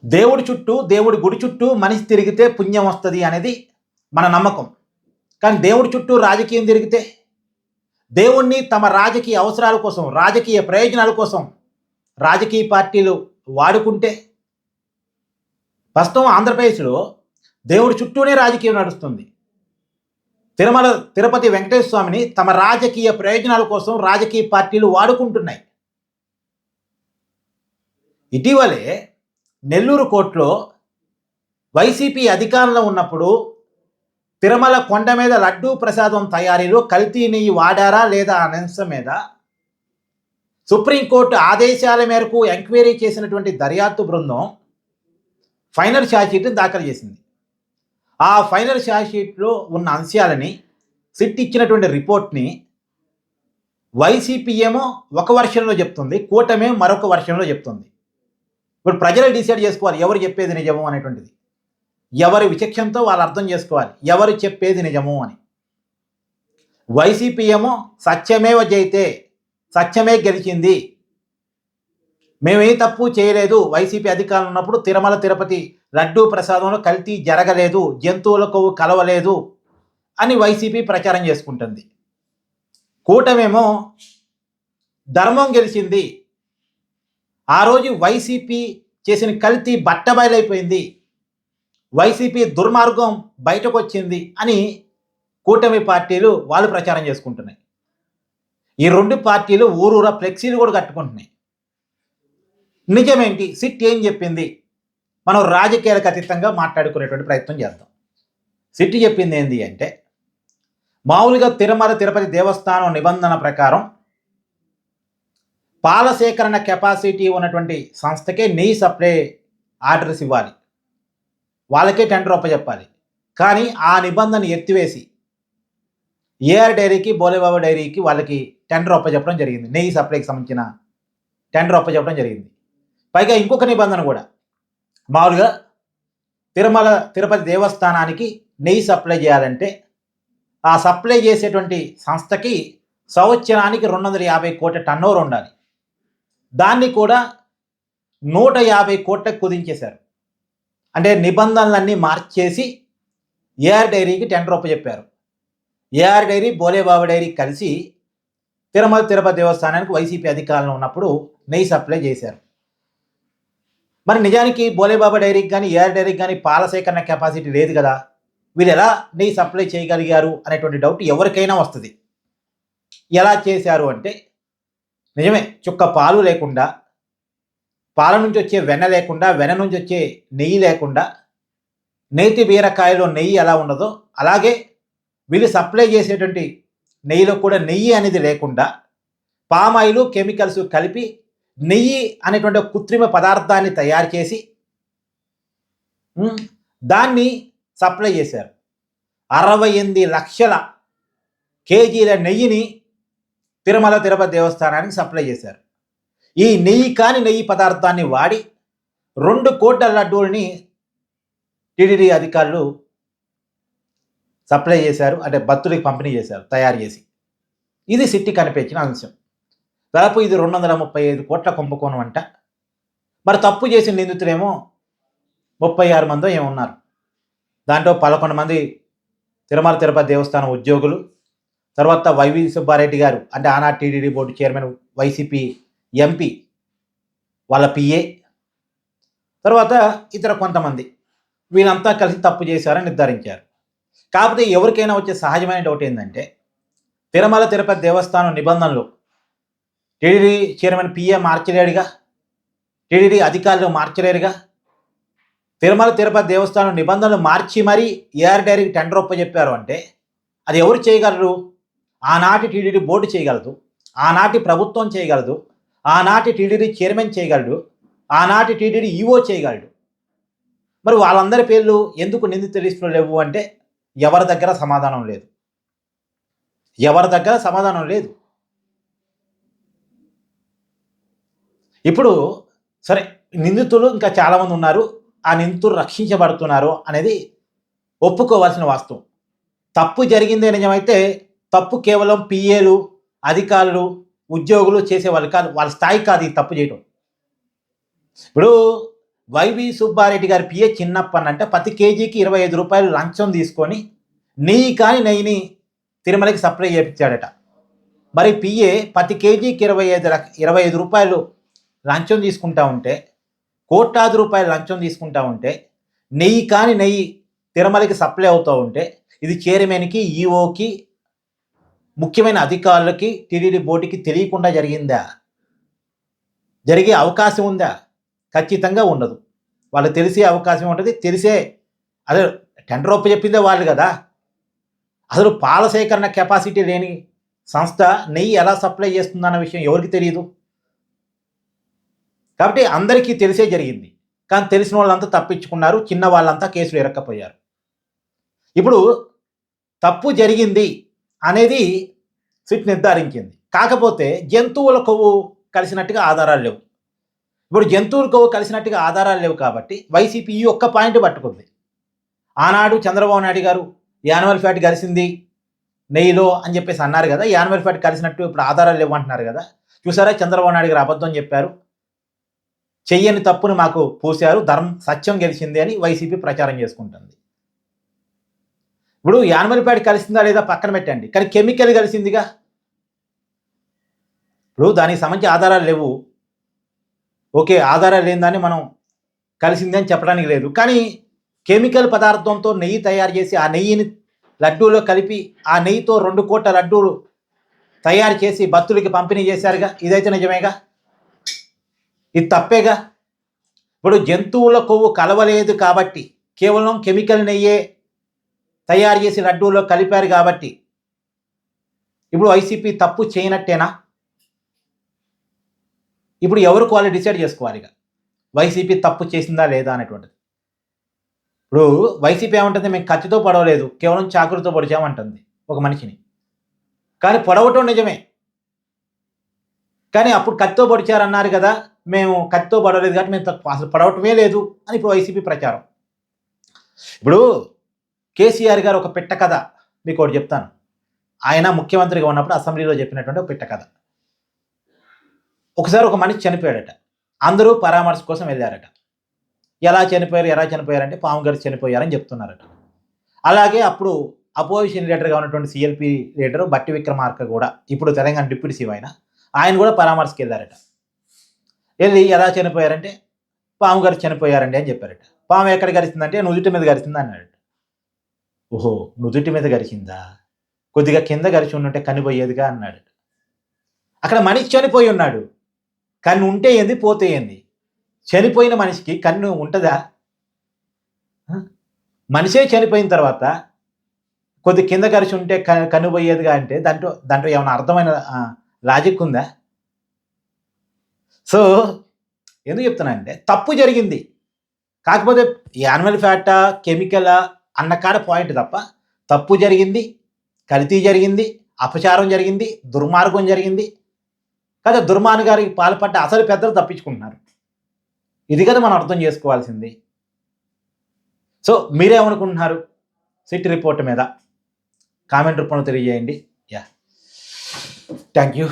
దేవుడి చుట్టూ, దేవుడి గుడి చుట్టూ మనిషి తిరిగితే పుణ్యం వస్తది అనేది మన నమ్మకం. కానీ దేవుడి చుట్టూ రాజకీయం తిరిగితే, దేవుణ్ణి తమ రాజకీయ అవసరాల కోసం, రాజకీయ ప్రయోజనాల కోసం రాజకీయ పార్టీలు వాడుకుంటే, ప్రస్తుతం ఆంధ్రప్రదేశ్‌లో దేవుడి చుట్టూనే రాజకీయం నడుస్తుంది. తిరుపతి వెంకటేశ్వర స్వామిని తమ రాజకీయ ప్రయోజనాల కోసం రాజకీయ పార్టీలు వాడుకుంటున్నాయి. ఇటీవలే నెల్లూరు కోర్టులో వైసీపీ అధికారంలో ఉన్నప్పుడు తిరుమల కొండ మీద లడ్డూ ప్రసాదం తయారీలో కల్తీ నెయ్యి వాడారా లేదా అనే అంశం మీద సుప్రీంకోర్టు ఆదేశాల మేరకు ఎంక్వైరీ చేసినటువంటి దర్యాప్తు బృందం ఫైనల్ ఛార్జ్షీట్ని దాఖలు చేసింది. ఆ ఫైనల్ ఛార్జ్షీట్లో ఉన్న అంశాలని సిట్ ఇచ్చినటువంటి రిపోర్ట్ని వైసీపీ ఏమో ఒక వర్షన్లో చెప్తుంది, కూటమి మరొక వర్షన్లో చెప్తుంది. ఇప్పుడు ప్రజలు డిసైడ్ చేసుకోవాలి ఎవరు చెప్పేది నిజము అనేటువంటిది. ఎవరి విచక్షణతో వాళ్ళు అర్థం చేసుకోవాలి ఎవరు చెప్పేది నిజము అని. వైసీపీ ఏమో సత్యమేవ జయితే, సత్యమే గెలిచింది, మేమే తప్పు చేయలేదు, వైసీపీ అధికారంలో ఉన్నప్పుడు తిరుమల తిరుపతి లడ్డూ ప్రసాదంలో కల్తీ జరగలేదు, జంతువుల కొవ్వు కలవలేదు అని వైసీపీ ప్రచారం చేసుకుంటుంది. కూటమేమో ధర్మం గెలిచింది, ఆ రోజు వైసీపీ చేసిన కల్తీ బట్టబయలైపోయింది, వైసీపీ దుర్మార్గం బయటకు వచ్చింది అని కూటమి పార్టీలు వాళ్ళు ప్రచారం చేసుకుంటున్నాయి. ఈ రెండు పార్టీలు ఊరూరా ఫ్లెక్సీలు కూడా కట్టుకుంటున్నాయి. నిజమేంటి, సిట్ ఏం చెప్పింది, మనం రాజకీయాలకు అతీతంగా మాట్లాడుకునేటువంటి ప్రయత్నం చేద్దాం. సిట్ చెప్పింది ఏంటి అంటే, మామూలుగా తిరుమల తిరుపతి దేవస్థానం నిబంధన ప్రకారం పాల సేకరణ కెపాసిటీ ఉన్నటువంటి సంస్థకే నెయ్యి సప్లై ఆర్డర్స్ ఇవ్వాలి, వాళ్ళకే టెండర్ ఒప్పచెప్పాలి. కానీ ఆ నిబంధన ఎత్తివేసి ఏఆర్ డైరీకి, బోలేబాబా డైరీకి వాళ్ళకి టెండర్ ఒప్పచెప్పడం జరిగింది. నెయ్యి సప్లైకి సంబంధించిన టెండర్ ఒప్పచెప్పడం జరిగింది. పైగా ఇంకొక నిబంధన కూడా, మామూలుగా తిరుమల తిరుపతి దేవస్థానానికి నెయ్యి సప్లై చేయాలంటే ఆ సప్లై చేసేటువంటి సంస్థకి సంవత్సరానికి 250 కోట్ల టర్నోవర్ ఉండాలి. దాన్ని కూడా 150 కోట్లకు కుదించేశారు. అంటే నిబంధనలన్నీ మార్చేసి ఏఆర్ డైరీకి టెండర్ ఒప్పచెప్పారు. ఏఆర్ డైరీ, బోలేబాబా డైరీ కలిసి తిరుమల తిరుపతి దేవస్థానానికి వైసీపీ అధికారంలో ఉన్నప్పుడు నెయ్యి సప్లై చేశారు. మరి నిజానికి బోలేబాబా డైరీకి కానీ ఏఆర్ డైరీకి కానీ పాల సేకరణ కెపాసిటీ లేదు కదా, వీళ్ళు ఎలా నెయ్యి సప్లై చేయగలిగారు అనేటువంటి డౌట్ ఎవరికైనా వస్తుంది. ఎలా చేశారు అంటే, నిజమే, చుక్క పాలు లేకుండా, పాల నుంచి వచ్చే వెన్న లేకుండా, వెన్న నుంచి వచ్చే నెయ్యి లేకుండా, నేతి బీరకాయలో నెయ్యి ఎలా ఉండదో అలాగే వీళ్ళు సప్లై చేసేటువంటి నెయ్యిలో కూడా నెయ్యి అనేది లేకుండా పామాయిలు, కెమికల్స్ కలిపి నెయ్యి అనేటువంటి కృత్రిమ పదార్థాన్ని తయారు చేసి దాన్ని సప్లై చేశారు. 68 లక్షల కేజీల నెయ్యిని తిరుమల తిరుపతి దేవస్థానానికి సప్లై చేశారు. ఈ నెయ్యి కాని నెయ్యి పదార్థాన్ని వాడి 2 కోట్ల లడ్డూలని టీటీడీ అధికారులు సప్లై చేశారు, అంటే భక్తుడికి పంపిణీ చేశారు తయారు చేసి. ఇది సిట్టి కనిపించిన అంశం. దాదాపు ఇది 235 కోట్ల కుంభకోణం అంట. మరి తప్పు చేసిన నిందితులేమో 36 మందో ఏమున్నారు. దాంట్లో 11 మంది తిరుమల తిరుపతి దేవస్థానం ఉద్యోగులు, తర్వాత వైవి సుబ్బారెడ్డి గారు, అంటే ఆనాటి TTD board chairman, YCP MP వాళ్ళ పిఏ, తర్వాత ఇతర కొంతమంది, వీళ్ళంతా కలిసి తప్పు చేశారని నిర్ధారించారు. కాకపోతే ఎవరికైనా వచ్చే సహజమైన డౌట్ ఏంటంటే, తిరుమల తిరుపతి దేవస్థానం నిబంధనలు టీటీడీ చైర్మన్ పిఏ మార్చలేడుగా, టీటీడీ అధికారులు మార్చలేరుగా. తిరుమల తిరుపతి దేవస్థానం నిబంధనలు మార్చి మరీ ఏఆర్ డైరీకి టెండర్ ఒప్పచెప్పారు అంటే అది ఎవరు చేయగలరు? ఆనాటి టీటీడీ బోర్డు చేయగలదు, ఆనాటి ప్రభుత్వం చేయగలదు, ఆనాటి టీటీడీ చైర్మన్ చేయగలడు, ఆనాటి టీటీడీ ఈవో చేయగలడు. మరి వాళ్ళందరి పేర్లు ఎందుకు నిందితుల లిస్టులో లేవు అంటే ఎవరి దగ్గర సమాధానం లేదు, ఎవరి దగ్గర సమాధానం లేదు. ఇప్పుడు సరే, నిందితులు ఇంకా చాలామంది ఉన్నారు, ఆ నిందితులు రక్షించబడుతున్నారు అనేది ఒప్పుకోవాల్సిన వాస్తవం. తప్పు జరిగిందే నిజమైతే తప్పు కేవలం పిఏలు, అధికారులు, ఉద్యోగులు చేసేవాళ్ళు కాదు, వాళ్ళ స్థాయి కాదు ఈ తప్పు చేయటం. ఇప్పుడు వైవి సుబ్బారెడ్డి గారి పిఏ చిన్నప్పన్ అంటే ప్రతి కేజీకి 25 రూపాయలు లంచం తీసుకొని నెయ్యి కాని నెయ్యిని తిరుమలకి సప్లై చేయించాడట. మరి పిఏ ప్రతి కేజీకి 25 రూపాయలు లంచం తీసుకుంటా ఉంటే, కోట్లాది రూపాయలు లంచం తీసుకుంటా ఉంటే, నెయ్యి కాని నెయ్యి తిరుమలకి సప్లై అవుతూ ఉంటే, ఇది చైర్మన్కి, ఈఓకి, ముఖ్యమైన అధికారులకి, టీటీడీ బోర్డుకి తెలియకుండా జరిగిందా? జరిగే అవకాశం ఉందా? ఖచ్చితంగా ఉండదు. వాళ్ళకి తెలిసే అవకాశం ఉంటుంది. తెలిసే అదే టెండర్ చెప్పిందే వాళ్ళు కదా. అసలు పాల సేకరణ కెపాసిటీ లేని సంస్థ నెయ్యి ఎలా సప్లై చేస్తుందన్న విషయం ఎవరికి తెలియదు. కాబట్టి అందరికీ తెలిసే జరిగింది. కానీ తెలిసిన వాళ్ళంతా తప్పించుకున్నారు. చిన్న వాళ్ళంతా కేసులు ఇరక్కపోయారు. ఇప్పుడు తప్పు జరిగింది అనేది సిట్ నిర్ధారించింది. కాకపోతే జంతువుల కొవ్వు కలిసినట్టుగా ఆధారాలు లేవు. ఇప్పుడు జంతువుల కొవ్వు కలిసినట్టుగా ఆధారాలు లేవు కాబట్టి వైసీపీ ఈ ఒక్క పాయింట్ పట్టుకుంది. ఆనాడు చంద్రబాబు నాయుడు గారు యానిమల్ ఫ్యాట్ కలిసింది నెయ్యిలో అని చెప్పేసి అన్నారు కదా. యానిమల్ ఫ్యాట్ కలిసినట్టు ఇప్పుడు ఆధారాలు లేవు అంటున్నారు కదా. చూసారా, చంద్రబాబు నాయుడు గారు అబద్ధం చెప్పారు, చెయ్యని తప్పును మాకు పూశారు, సత్యం గెలిచింది అని వైసీపీ ప్రచారం చేసుకుంటుంది. ఇప్పుడు యానిమల్ ఫ్యాట్ కలిసిందా లేదా పక్కన పెట్టండి, కానీ కెమికల్ కలిసిందిగా. ఇప్పుడు దానికి సంబంధించి ఆధారాలు లేవు. ఓకే, ఆధారాలు లేని దాన్ని మనం కలిసింది అని చెప్పడానికి లేదు. కానీ కెమికల్ పదార్థంతో నెయ్యి తయారు చేసి ఆ నెయ్యిని లడ్డూలో కలిపి ఆ నెయ్యితో 2 కోట్ల లడ్డూలు తయారు చేసి భక్తులకి పంపిణీ చేశారుగా. ఇదైతే నిజమేగా, ఇది తప్పేగా. ఇప్పుడు జంతువుల కొవ్వు కలవలేదు కాబట్టి, కేవలం కెమికల్ నెయ్యే తయారు చేసి లడ్డూలో కలిపారు కాబట్టి ఇప్పుడు వైసీపీ తప్పు చేయనట్టేనా? ఇప్పుడు ఎవరికి వాళ్ళు డిసైడ్ చేసుకోవాలి ఇక వైసీపీ తప్పు చేసిందా లేదా అనేటువంటిది. ఇప్పుడు వైసీపీ ఏమంటుంది, మేము కత్తితో పొడవలేదు, కేవలం చాకులతో పొడిచామంటుంది ఒక మనిషిని. కానీ పొడవటం నిజమే, కానీ అప్పుడు కత్తితో పొడిచారన్నారు కదా, మేము కత్తితో పొడవలేదు కాబట్టి మేము అసలు పొడవటమే లేదు అని ఇప్పుడు వైసీపీ ప్రచారం. ఇప్పుడు కేసీఆర్ గారు ఒక పిట్ట కథ మీకు ఒకటి చెప్తాను. ఆయన ముఖ్యమంత్రిగా ఉన్నప్పుడు అసెంబ్లీలో చెప్పినటువంటి ఒక పిట్ట కథ. ఒకసారి ఒక మనిషి చనిపోయాడట. అందరూ పరామర్శ కోసం వెళ్ళారట. ఎలా చనిపోయారంటే పాము గారు చనిపోయారని చెప్తున్నారట. అలాగే అప్పుడు అపోజిషన్ లీడర్గా ఉన్నటువంటి సిఎల్పి లీడరు బట్టి విక్రమార్క కూడా, ఇప్పుడు తెలంగాణ డిప్యూటీ సీఎం ఆయన కూడా పరామర్శకి వెళ్ళారట. వెళ్ళి ఎలా చనిపోయారంటే పాము గారు చనిపోయారండి అని చెప్పారట. పాము ఎక్కడ గరిచిందంటే నుదుటి మీద గరిచింది అన్నాడట. ఓహో, నుదుటి మీద గరిచిందా, కొద్దిగా కింద గరిచి ఉంటే కనిపోయేదిగా అన్నాడట. అక్కడ మనిషి చనిపోయి ఉన్నాడు, కన్ను ఉంటే ఏంది పోతే ఏంది? చనిపోయిన మనిషికి కన్ను ఉంటుందా? మనిషే చనిపోయిన తర్వాత కొద్ది కింద గరిచి ఉంటే కన్ను పోయేదిగా అంటే దాంట్లో ఏమైనా అర్థమైన లాజిక్ ఉందా? సో ఎందుకు చెప్తున్నా అంటే తప్పు జరిగింది, కాకపోతే యానిమల్ ఫ్యాటా కెమికలా అన్న కాడ పాయింట్ తప్ప తప్పు జరిగింది, కల్తీ జరిగింది, అపచారం జరిగింది, దుర్మార్గం జరిగింది కదా. దుర్మార్గానికి పాల్పడ్డ అసలు పెద్దలు తప్పించుకుంటున్నారు. ఇది కదా మనం అర్థం చేసుకోవాల్సింది. సో మీరేమనుకుంటున్నారు సిట్ రిపోర్ట్ మీద? కామెంట్ రూపంలో తెలియజేయండి. Thank you.